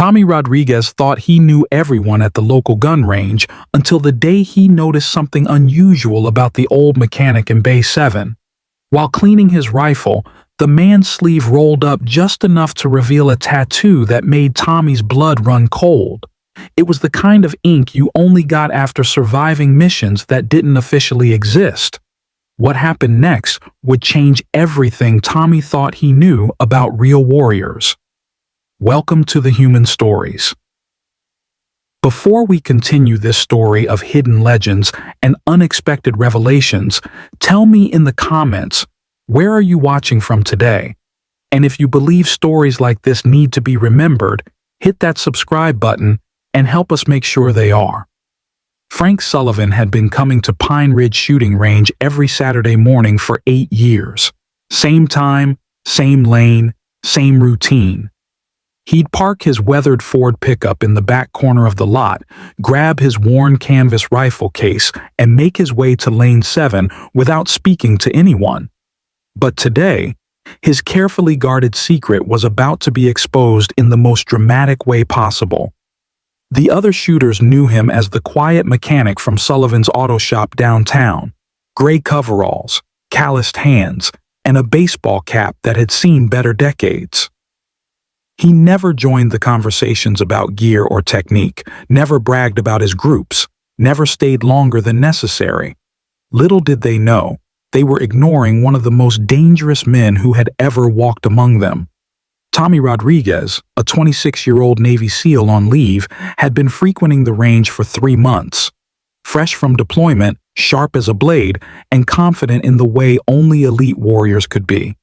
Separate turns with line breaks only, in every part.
Tommy Rodriguez thought he knew everyone at the local gun range until the day he noticed something unusual about the old mechanic in Bay 7. While cleaning his rifle, the man's sleeve rolled up just enough to reveal a tattoo that made Tommy's blood run cold. It was the kind of ink you only got after surviving missions that didn't officially exist. What happened next would change everything Tommy thought he knew about real warriors. Welcome to the Human Stories. Before we continue this story of hidden legends and unexpected revelations, tell me in the comments, where are you watching from today? And if you believe stories like this need to be remembered, hit that subscribe button and help us make sure they are. Frank Sullivan had been coming to Pine Ridge shooting range every Saturday morning for 8 years. Same time, same lane, same routine. He'd park his weathered Ford pickup in the back corner of the lot, grab his worn canvas rifle case, and make his way to Lane 7 without speaking to anyone. But today, his carefully guarded secret was about to be exposed in the most dramatic way possible. The other shooters knew him as the quiet mechanic from Sullivan's auto shop downtown, gray coveralls, calloused hands, and a baseball cap that had seen better decades. He never joined the conversations about gear or technique, never bragged about his groups, never stayed longer than necessary. Little did they know, they were ignoring one of the most dangerous men who had ever walked among them. Tommy Rodriguez, a 26-year-old Navy SEAL on leave, had been frequenting the range for 3 months. Fresh from deployment, sharp as a blade, and confident in the way only elite warriors could be.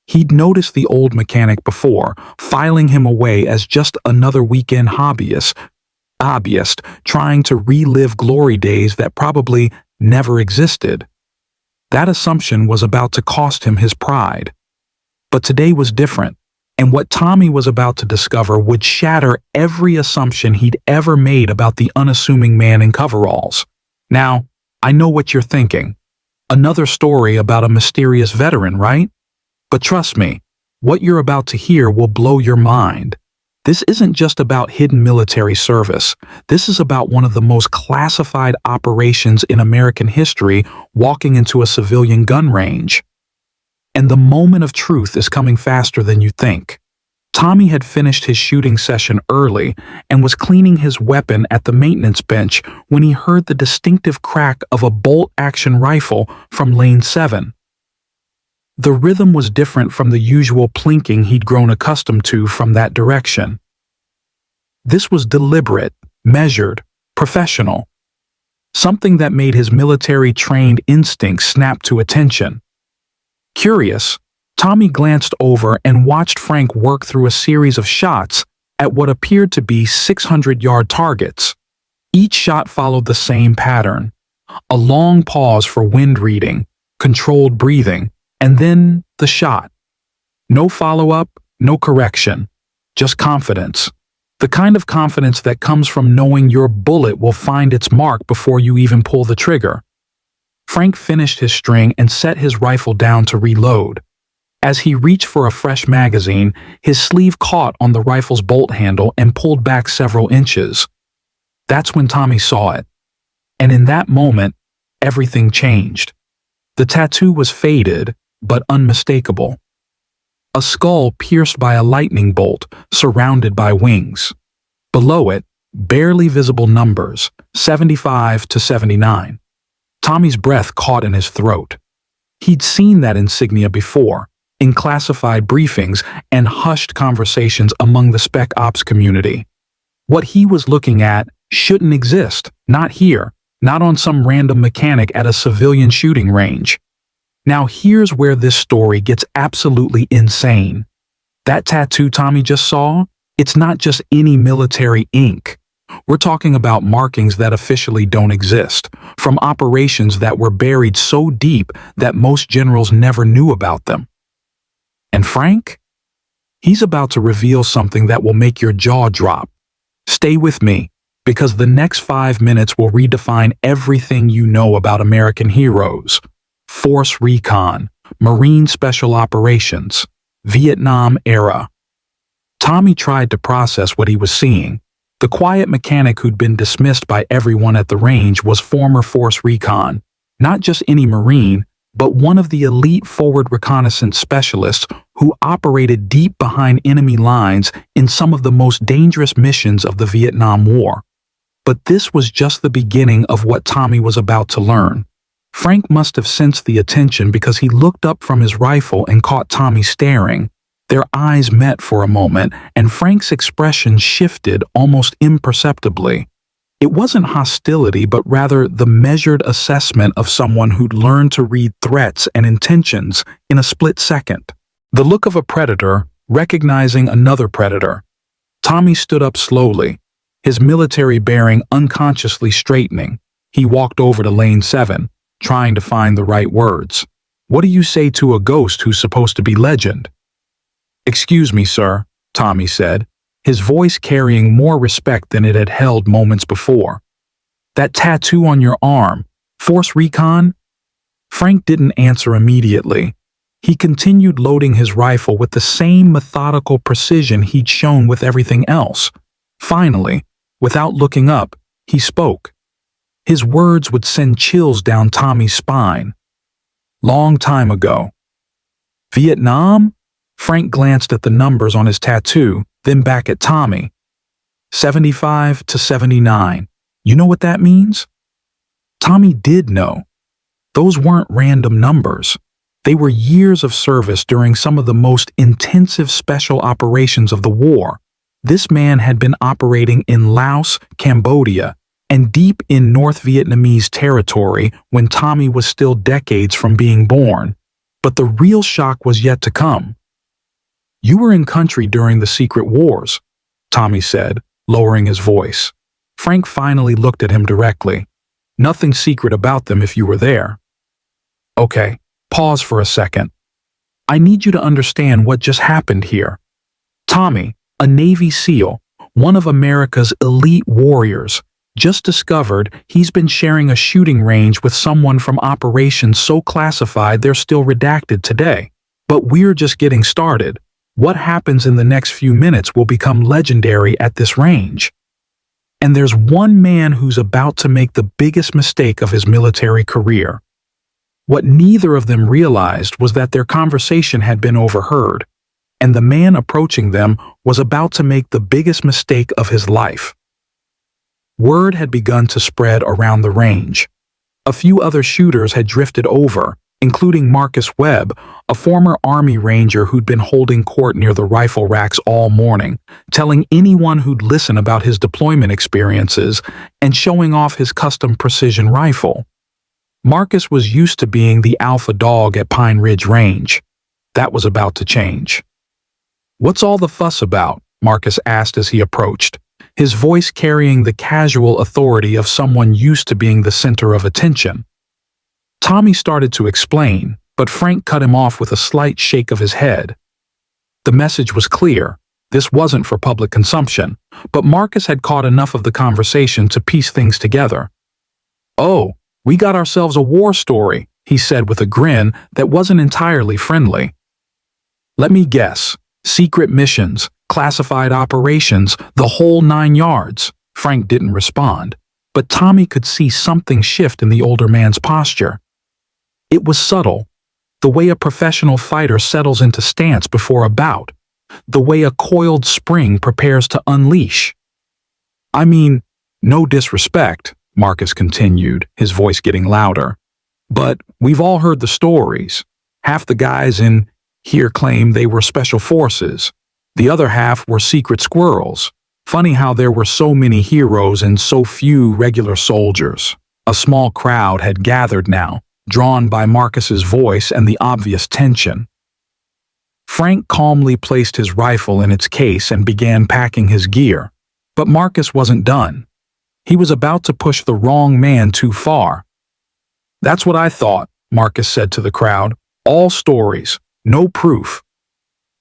He'd noticed the old mechanic before, filing him away as just another weekend hobbyist trying to relive glory days that probably never existed. That assumption was about to cost him his pride. But today was different. And what Tommy was about to discover would shatter every assumption he'd ever made about the unassuming man in coveralls. Now, I know what you're thinking. Another story about a mysterious veteran, right? But trust me, what you're about to hear will blow your mind. This isn't just about hidden military service. This is about one of the most classified operations in American history walking into a civilian gun range. And the moment of truth is coming faster than you think. Tommy had finished his shooting session early and was cleaning his weapon at the maintenance bench when he heard the distinctive crack of a bolt-action rifle from Lane 7. The rhythm was different from the usual plinking he'd grown accustomed to from that direction. This was deliberate, measured, professional. Something that made his military-trained instincts snap to attention. Curious, Tommy glanced over and watched Frank work through a series of shots at what appeared to be 600-yard targets. Each shot followed the same pattern. A long pause for wind reading, controlled breathing, and then the shot. No follow-up, no correction, just confidence. The kind of confidence that comes from knowing your bullet will find its mark before you even pull the trigger. Frank finished his string and set his rifle down to reload. As he reached for a fresh magazine, his sleeve caught on the rifle's bolt handle and pulled back several inches. That's when Tommy saw it. And in that moment, everything changed. The tattoo was faded, but unmistakable. A skull pierced by a lightning bolt, surrounded by wings. Below it, barely visible numbers, 75 to 79. Tommy's breath caught in his throat. He'd seen that insignia before, in classified briefings and hushed conversations among the Spec Ops community. What he was looking at shouldn't exist, not here, not on some random mechanic at a civilian shooting range. Now here's where this story gets absolutely insane. That tattoo Tommy just saw, it's not just any military ink. We're talking about markings that officially don't exist, from operations that were buried so deep that most generals never knew about them. And Frank? He's about to reveal something that will make your jaw drop. Stay with me, because the next 5 minutes will redefine everything you know about American heroes. Force Recon, Marine Special Operations, Vietnam era. Tommy tried to process what he was seeing. The quiet mechanic who'd been dismissed by everyone at the range was former Force Recon, not just any Marine, but one of the elite forward reconnaissance specialists who operated deep behind enemy lines in some of the most dangerous missions of the Vietnam War. But this was just the beginning of what Tommy was about to learn. Frank must have sensed the attention because he looked up from his rifle and caught Tommy staring. Their eyes met for a moment, and Frank's expression shifted almost imperceptibly. It wasn't hostility, but rather the measured assessment of someone who'd learned to read threats and intentions in a split second. The look of a predator recognizing another predator. Tommy stood up slowly, his military bearing unconsciously straightening. He walked over to Lane 7, trying to find the right words. "What do you say to a ghost who's supposed to be legend?" "Excuse me, sir," Tommy said, his voice carrying more respect than it had held moments before. "That tattoo on your arm, Force Recon?" Frank didn't answer immediately. He continued loading his rifle with the same methodical precision he'd shown with everything else. Finally, without looking up, he spoke. His words would send chills down Tommy's spine. "Long time ago." "Vietnam?" Frank glanced at the numbers on his tattoo, then back at Tommy. 75 to 79. You know what that means? Tommy did know. Those weren't random numbers. They were years of service during some of the most intensive special operations of the war. This man had been operating in Laos, Cambodia, and deep in North Vietnamese territory when Tommy was still decades from being born. But the real shock was yet to come. "You were in country during the secret wars," Tommy said, lowering his voice. Frank finally looked at him directly. "Nothing secret about them if you were there." "Okay, pause for a second. I need you to understand what just happened here. Tommy, a Navy SEAL, one of America's elite warriors, just discovered he's been sharing a shooting range with someone from operations so classified they're still redacted today. But we're just getting started. What happens in the next few minutes will become legendary at this range. And there's one man who's about to make the biggest mistake of his military career." What neither of them realized was that their conversation had been overheard, and the man approaching them was about to make the biggest mistake of his life. Word had begun to spread around the range. A few other shooters had drifted over, including Marcus Webb, a former Army Ranger who'd been holding court near the rifle racks all morning, telling anyone who'd listen about his deployment experiences and showing off his custom precision rifle. Marcus was used to being the alpha dog at Pine Ridge Range. That was about to change. "What's all the fuss about?" Marcus asked as he approached, his voice carrying the casual authority of someone used to being the center of attention. Tommy started to explain, but Frank cut him off with a slight shake of his head. The message was clear. This wasn't for public consumption, but Marcus had caught enough of the conversation to piece things together. "Oh, we got ourselves a war story," he said with a grin that wasn't entirely friendly. "Let me guess. Secret missions, classified operations, the whole 9 yards." Frank didn't respond, but Tommy could see something shift in the older man's posture. It was subtle, the way a professional fighter settles into stance before a bout, the way a coiled spring prepares to unleash. "I mean, no disrespect," Marcus continued, his voice getting louder, "but we've all heard the stories. Half the guys in here claim they were special forces. The other half were secret squirrels. Funny how there were so many heroes and so few regular soldiers." A small crowd had gathered now, drawn by Marcus's voice and the obvious tension. Frank calmly placed his rifle in its case and began packing his gear. But Marcus wasn't done. He was about to push the wrong man too far. "That's what I thought," Marcus said to the crowd. "All stories, no proof."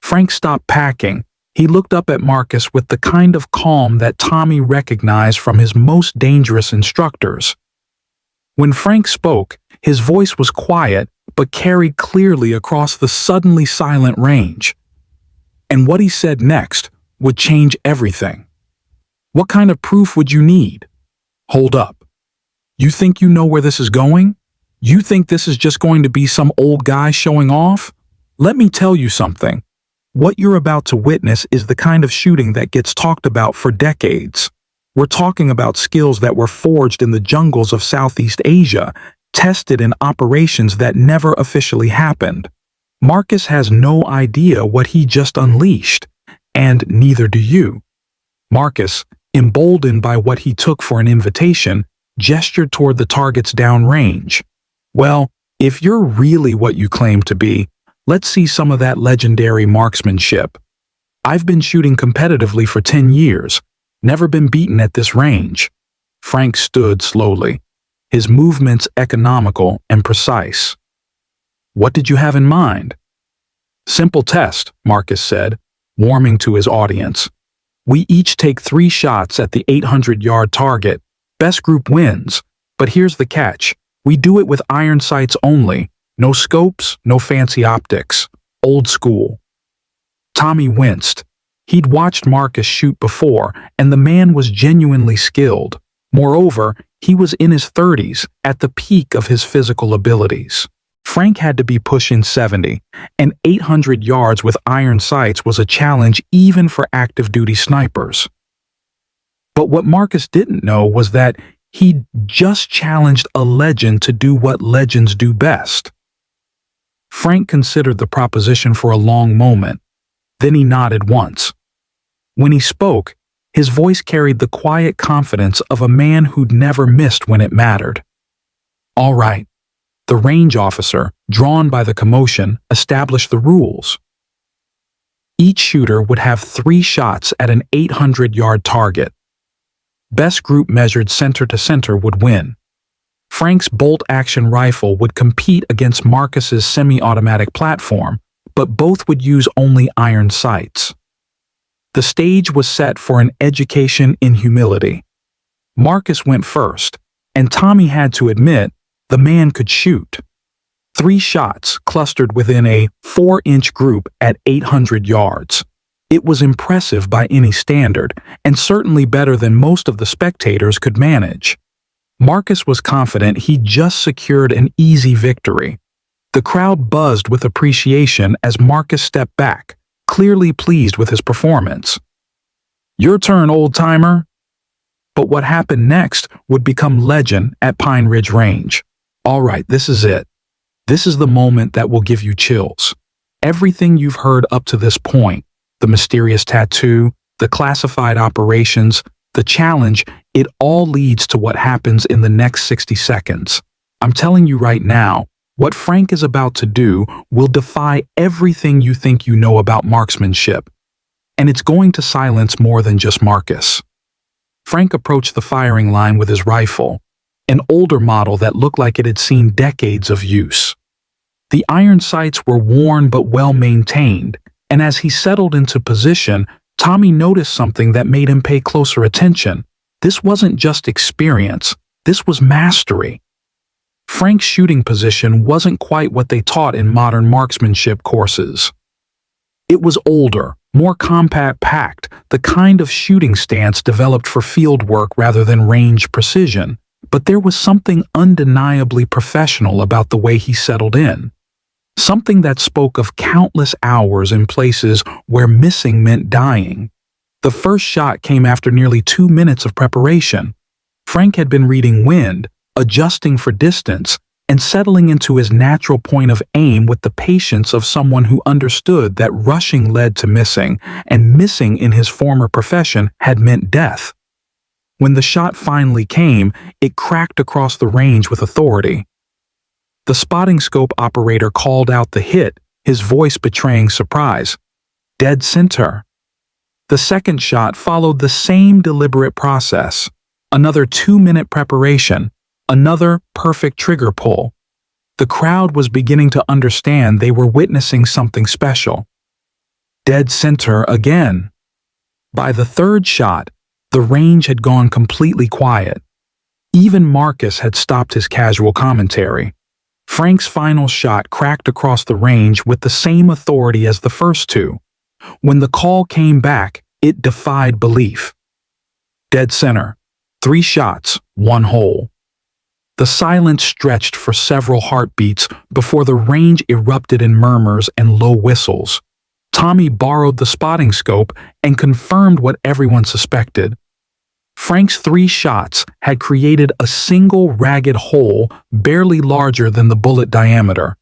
Frank stopped packing. He looked up at Marcus with the kind of calm that Tommy recognized from his most dangerous instructors. When Frank spoke, his voice was quiet but carried clearly across the suddenly silent range. And what he said next would change everything. What kind of proof would you need? Hold up. You think you know where this is going? You think this is just going to be some old guy showing off? Let me tell you something. What you're about to witness is the kind of shooting that gets talked about for decades. We're talking about skills that were forged in the jungles of Southeast Asia, tested in operations that never officially happened. Marcus has no idea what he just unleashed, and neither do you. Marcus, emboldened by what he took for an invitation, gestured toward the targets downrange. Well, if you're really what you claim to be, let's see some of that legendary marksmanship. I've been shooting competitively for 10 years, never been beaten at this range. Frank stood slowly, his movements economical and precise. What did you have in mind? Simple test, Marcus said, warming to his audience. We each take 3 shots at the 800-yard target. Best group wins. But here's the catch. We do it with iron sights only. No scopes, no fancy optics. Old school. Tommy winced. He'd watched Marcus shoot before, and the man was genuinely skilled. Moreover, he was in his 30s, at the peak of his physical abilities. Frank had to be pushing 70, and 800 yards with iron sights was a challenge even for active-duty snipers. But what Marcus didn't know was that he'd just challenged a legend to do what legends do best. Frank considered the proposition for a long moment. Then he nodded once. When he spoke, his voice carried the quiet confidence of a man who'd never missed when it mattered. All right. The range officer, drawn by the commotion, established the rules. Each shooter would have 3 shots at an 800-yard target. Best group measured center to center would win. Frank's bolt-action rifle would compete against Marcus's semi-automatic platform, but both would use only iron sights. The stage was set for an education in humility. Marcus went first, and Tommy had to admit the man could shoot. 3 shots clustered within a 4-inch group at 800 yards. It was impressive by any standard, and certainly better than most of the spectators could manage. Marcus was confident he'd just secured an easy victory. The crowd buzzed with appreciation as Marcus stepped back, clearly pleased with his performance. Your turn, old-timer. But what happened next would become legend at Pine Ridge Range. All right, this is it. This is the moment that will give you chills. Everything you've heard up to this point, the mysterious tattoo, the classified operations, the challenge, it all leads to what happens in the next 60 seconds. I'm telling you right now, what Frank is about to do will defy everything you think you know about marksmanship. And it's going to silence more than just Marcus. Frank approached the firing line with his rifle, an older model that looked like it had seen decades of use. The iron sights were worn but well maintained, and as he settled into position, Tommy noticed something that made him pay closer attention. This wasn't just experience, this was mastery. Frank's shooting position wasn't quite what they taught in modern marksmanship courses. It was older, more compact-packed, the kind of shooting stance developed for field work rather than range precision. But there was something undeniably professional about the way he settled in. Something that spoke of countless hours in places where missing meant dying. The first shot came after nearly 2 minutes of preparation. Frank had been reading wind, adjusting for distance, and settling into his natural point of aim with the patience of someone who understood that rushing led to missing, and missing in his former profession had meant death. When the shot finally came, it cracked across the range with authority. The spotting scope operator called out the hit, his voice betraying surprise. Dead center. The second shot followed the same deliberate process. Another 2-minute preparation, another perfect trigger pull. The crowd was beginning to understand they were witnessing something special. Dead center again. By the third shot, the range had gone completely quiet. Even Marcus had stopped his casual commentary. Frank's final shot cracked across the range with the same authority as the first two. When the call came back, It defied belief. Dead center. 3 shots, 1 hole. The silence stretched for several heartbeats before the range erupted in murmurs and low whistles. Tommy borrowed the spotting scope and confirmed what everyone suspected. Frank's 3 shots had created a single ragged hole barely larger than the bullet diameter,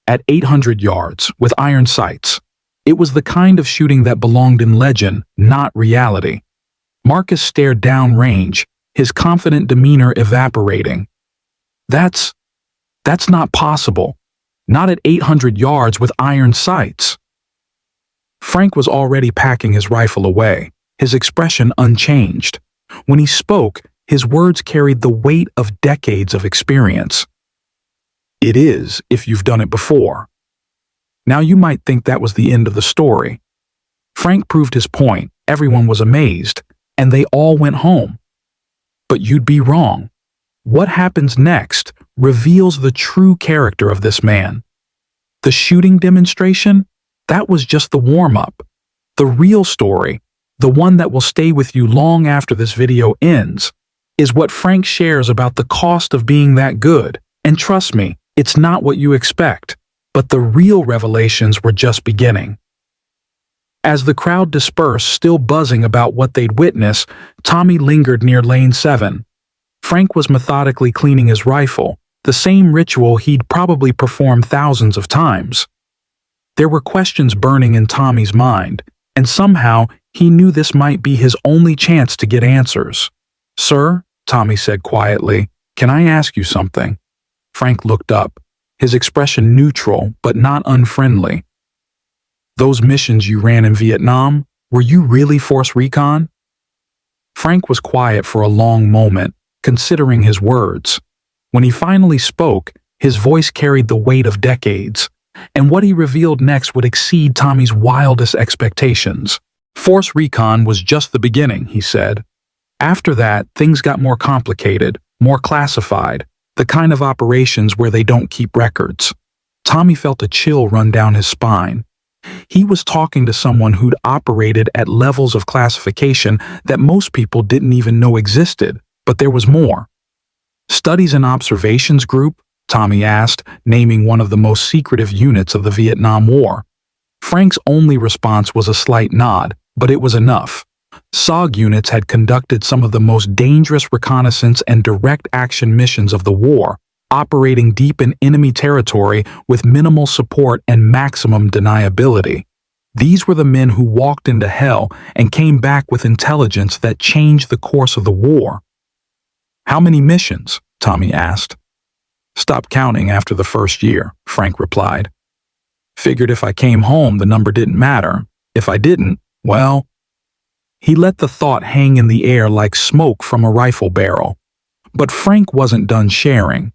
at 800 yards, with iron sights. It was the kind of shooting that belonged in legend, not reality. Marcus stared downrange, his confident demeanor evaporating. That's not possible. Not at 800 yards with iron sights. Frank was already packing his rifle away, his expression unchanged. When he spoke, his words carried the weight of decades of experience. It is, if you've done it before. Now you might think that was the end of the story. Frank proved his point, everyone was amazed, and they all went home. But you'd be wrong. What happens next reveals the true character of this man. The shooting demonstration? That was just the warm-up. The real story, the one that will stay with you long after this video ends, is what Frank shares about the cost of being that good. And trust me, it's not what you expect, but the real revelations were just beginning. As the crowd dispersed, still buzzing about what they'd witnessed, Tommy lingered near Lane 7. Frank was methodically cleaning his rifle, the same ritual he'd probably performed thousands of times. There were questions burning in Tommy's mind, and somehow he knew this might be his only chance to get answers. "Sir," Tommy said quietly, "can I ask you something?" Frank looked up, his expression neutral but not unfriendly. "Those missions you ran in Vietnam, were you really Force Recon?" Frank was quiet for a long moment, considering his words. When he finally spoke, his voice carried the weight of decades, and what he revealed next would exceed Tommy's wildest expectations. "Force Recon was just the beginning," he said. "After that, things got more complicated, more classified, the kind of operations where they don't keep records." Tommy felt a chill run down his spine. He was talking to someone who'd operated at levels of classification that most people didn't even know existed, but there was more. "Studies and Observations Group?" Tommy asked, naming one of the most secretive units of the Vietnam War. Frank's only response was a slight nod, but it was enough. SOG units had conducted some of the most dangerous reconnaissance and direct action missions of the war, operating deep in enemy territory with minimal support and maximum deniability. These were the men who walked into hell and came back with intelligence that changed the course of the war. "How many missions?" Tommy asked. "Stopped counting after the first year," Frank replied. "Figured if I came home, the number didn't matter. If I didn't, well..." He let the thought hang in the air like smoke from a rifle barrel. But Frank wasn't done sharing.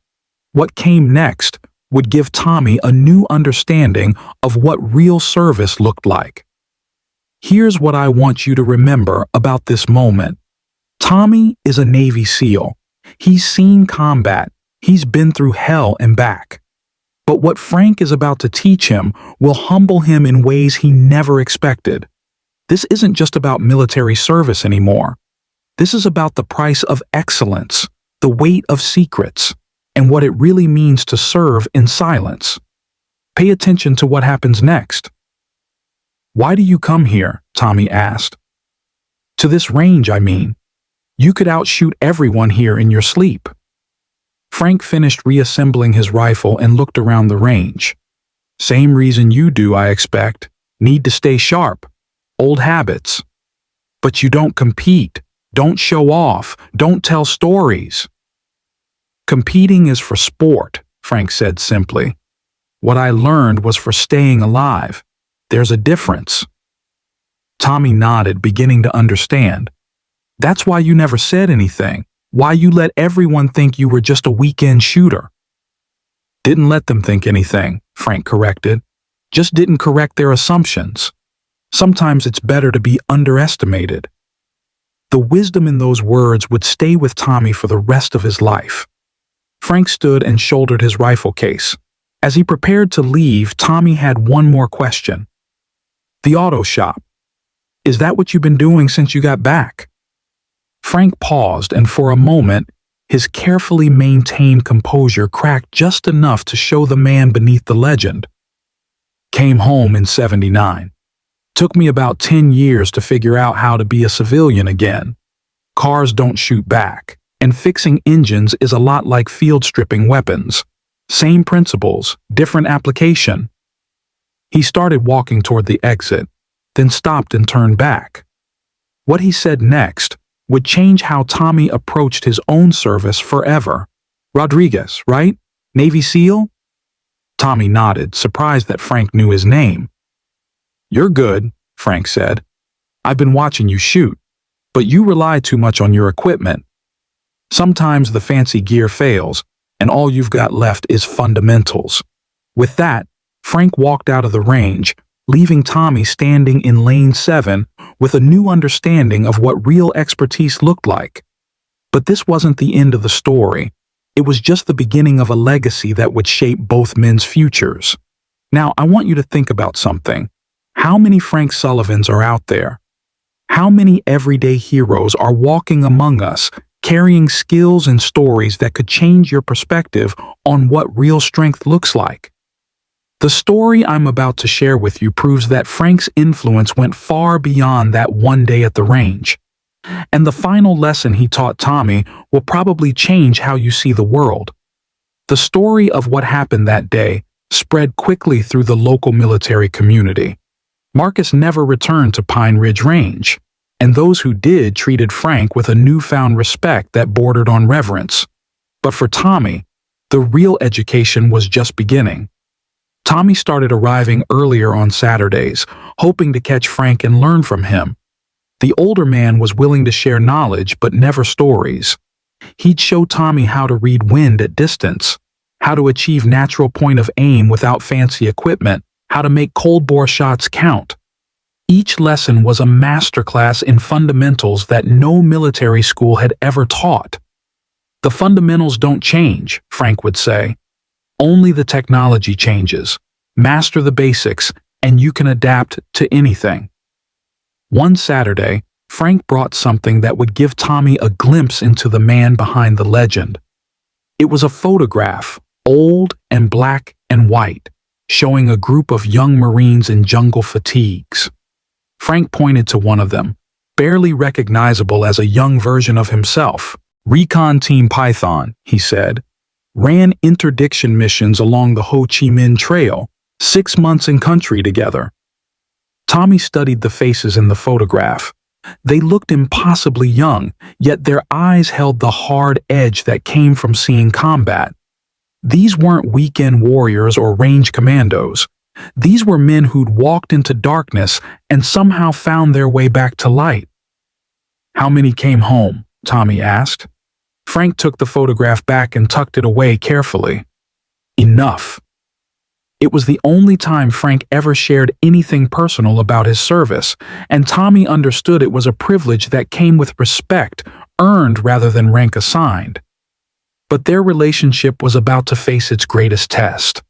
What came next would give Tommy a new understanding of what real service looked like. Here's what I want you to remember about this moment. Tommy is a Navy SEAL. He's seen combat. He's been through hell and back. But what Frank is about to teach him will humble him in ways he never expected. This isn't just about military service anymore. This is about the price of excellence, the weight of secrets, and what it really means to serve in silence. Pay attention to what happens next. "Why do you come here?" Tommy asked. "To this range, I mean. You could outshoot everyone here in your sleep." Frank finished reassembling his rifle and looked around the range. "Same reason you do, I expect. Need to stay sharp. Old habits. But you don't compete. Don't show off. Don't tell stories." "Competing is for sport," Frank said simply. "What I learned was for staying alive. There's a difference." Tommy nodded, beginning to understand. "That's why you never said anything. Why you let everyone think you were just a weekend shooter." "Didn't let them think anything," Frank corrected. "Just didn't correct their assumptions. Sometimes it's better to be underestimated." The wisdom in those words would stay with Tommy for the rest of his life. Frank stood and shouldered his rifle case. As he prepared to leave, Tommy had one more question. "The auto shop. Is that what you've been doing since you got back?" Frank paused, and for a moment, his carefully maintained composure cracked just enough to show the man beneath the legend. "Came home in '79. Took me about 10 years to figure out how to be a civilian again. Cars don't shoot back, and fixing engines is a lot like field stripping weapons. Same principles, different application." He started walking toward the exit, then stopped and turned back. What he said next would change how Tommy approached his own service forever. "Rodriguez, right? Navy SEAL?" Tommy nodded, surprised that Frank knew his name. "You're good," Frank said. "I've been watching you shoot, but you rely too much on your equipment. Sometimes the fancy gear fails, and all you've got left is fundamentals." With that, Frank walked out of the range, leaving Tommy standing in Lane 7 with a new understanding of what real expertise looked like. But this wasn't the end of the story. It was just the beginning of a legacy that would shape both men's futures. Now, I want you to think about something. How many Frank Sullivans are out there? How many everyday heroes are walking among us, carrying skills and stories that could change your perspective on what real strength looks like? The story I'm about to share with you proves that Frank's influence went far beyond that one day at the range. And the final lesson he taught Tommy will probably change how you see the world. The story of what happened that day spread quickly through the local military community. Marcus never returned to Pine Ridge Range, and those who did treated Frank with a newfound respect that bordered on reverence. But for Tommy, the real education was just beginning. Tommy started arriving earlier on Saturdays, hoping to catch Frank and learn from him. The older man was willing to share knowledge, but never stories. He'd show Tommy how to read wind at distance, how to achieve natural point of aim without fancy equipment, how to make cold bore shots count. Each lesson was a masterclass in fundamentals that no military school had ever taught. "The fundamentals don't change," Frank would say. "Only the technology changes. Master the basics, and you can adapt to anything." One Saturday, Frank brought something that would give Tommy a glimpse into the man behind the legend. It was a photograph, old and black and white, showing a group of young Marines in jungle fatigues. Frank pointed to one of them, barely recognizable as a young version of himself. "Recon Team Python," he said. "Ran interdiction missions along the Ho Chi Minh Trail, 6 months in country together." Tommy studied the faces in the photograph. They looked impossibly young, yet their eyes held the hard edge that came from seeing combat. These weren't weekend warriors or range commandos. These were men who'd walked into darkness and somehow found their way back to light. "How many came home?" Tommy asked. Frank took the photograph back and tucked it away carefully. "Enough." It was the only time Frank ever shared anything personal about his service, and Tommy understood it was a privilege that came with respect, earned rather than rank assigned. But their relationship was about to face its greatest test.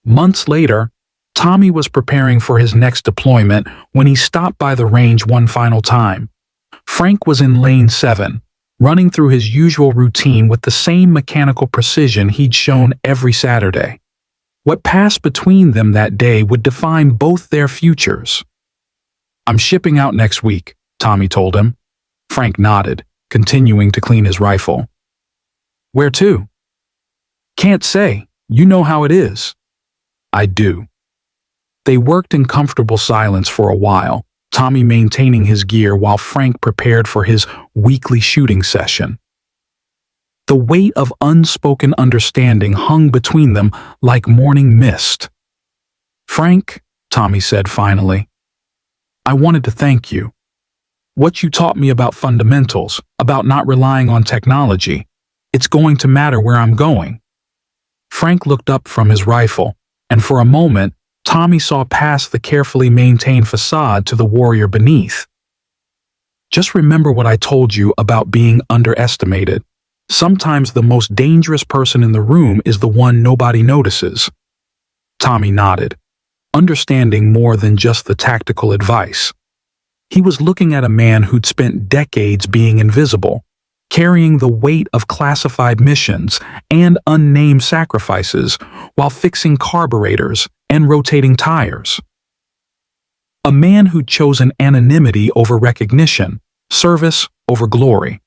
Months later, Tommy was preparing for his next deployment when he stopped by the range one final time. Frank was in Lane 7, running through his usual routine with the same mechanical precision he'd shown every Saturday. What passed between them that day would define both their futures. "I'm shipping out next week," Tommy told him. Frank nodded, continuing to clean his rifle. "Where to?" "Can't say. You know how it is." "I do." They worked in comfortable silence for a while, Tommy maintaining his gear while Frank prepared for his weekly shooting session. The weight of unspoken understanding hung between them like morning mist. "Frank," Tommy said finally, "I wanted to thank you. What you taught me about fundamentals, about not relying on technology, it's going to matter where I'm going." Frank looked up from his rifle, and for a moment, Tommy saw past the carefully maintained facade to the warrior beneath. "Just remember what I told you about being underestimated. Sometimes the most dangerous person in the room is the one nobody notices." Tommy nodded, understanding more than just the tactical advice. He was looking at a man who'd spent decades being invisible, carrying the weight of classified missions and unnamed sacrifices while fixing carburetors and rotating tires. A man who'd chosen anonymity over recognition, service over glory.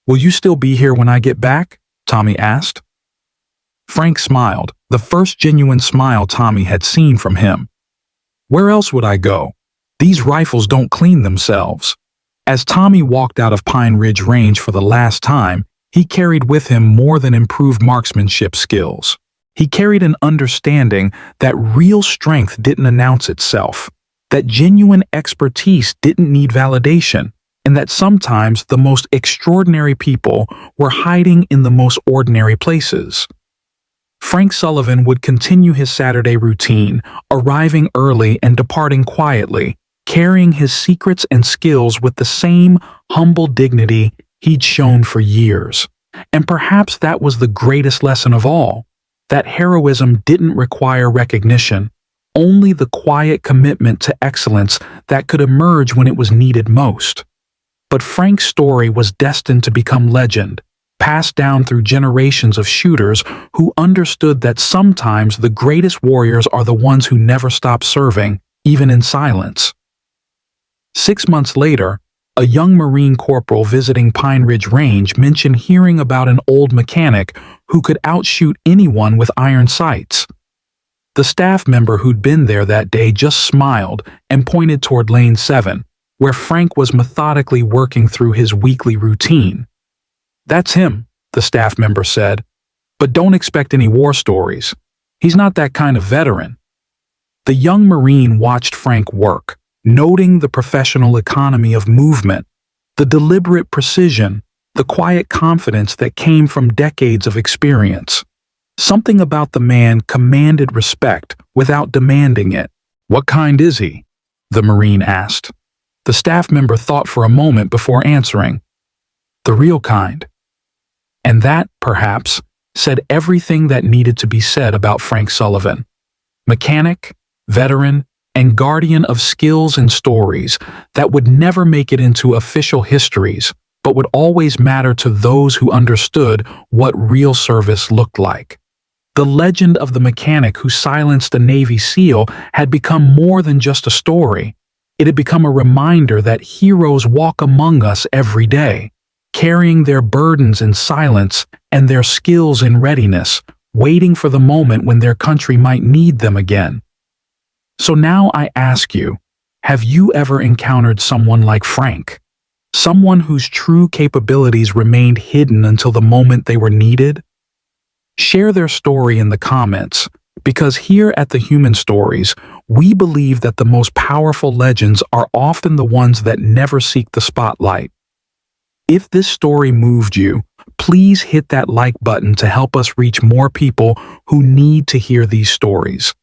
"Will you still be here when I get back?" Tommy asked. Frank smiled, the first genuine smile Tommy had seen from him. "Where else would I go? These rifles don't clean themselves." As Tommy walked out of Pine Ridge Range for the last time, he carried with him more than improved marksmanship skills. He carried an understanding that real strength didn't announce itself, that genuine expertise didn't need validation, and that sometimes the most extraordinary people were hiding in the most ordinary places. Frank Sullivan would continue his Saturday routine, arriving early and departing quietly, carrying his secrets and skills with the same humble dignity he'd shown for years. And perhaps that was the greatest lesson of all, that heroism didn't require recognition, only the quiet commitment to excellence that could emerge when it was needed most. But Frank's story was destined to become legend, passed down through generations of shooters who understood that sometimes the greatest warriors are the ones who never stop serving, even in silence. 6 months later, a young Marine corporal visiting Pine Ridge Range mentioned hearing about an old mechanic who could outshoot anyone with iron sights. The staff member who'd been there that day just smiled and pointed toward Lane 7, where Frank was methodically working through his weekly routine. "That's him," the staff member said, "but don't expect any war stories. He's not that kind of veteran." The young Marine watched Frank work, noting the professional economy of movement, the deliberate precision, the quiet confidence that came from decades of experience. Something about the man commanded respect without demanding it. "What kind is he?" the Marine asked. The staff member thought for a moment before answering. "The real kind." And that, perhaps, said everything that needed to be said about Frank Sullivan. Mechanic, veteran, and guardian of skills and stories that would never make it into official histories, but would always matter to those who understood what real service looked like. The legend of the mechanic who silenced a Navy SEAL had become more than just a story. It had become a reminder that heroes walk among us every day, carrying their burdens in silence and their skills in readiness, waiting for the moment when their country might need them again. So now I ask you, have you ever encountered someone like Frank? Someone whose true capabilities remained hidden until the moment they were needed? Share their story in the comments, because here at The Human Stories, we believe that the most powerful legends are often the ones that never seek the spotlight. If this story moved you, please hit that like button to help us reach more people who need to hear these stories.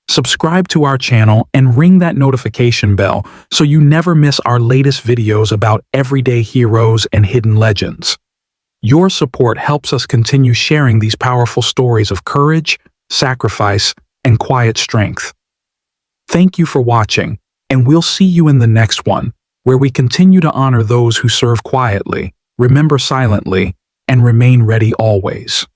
Subscribe to our channel and ring that notification bell so you never miss our latest videos about everyday heroes and hidden legends. Your support helps us continue sharing these powerful stories of courage, sacrifice, and quiet strength. Thank you for watching, and we'll see you in the next one, where we continue to honor those who serve quietly, remember silently, and remain ready always.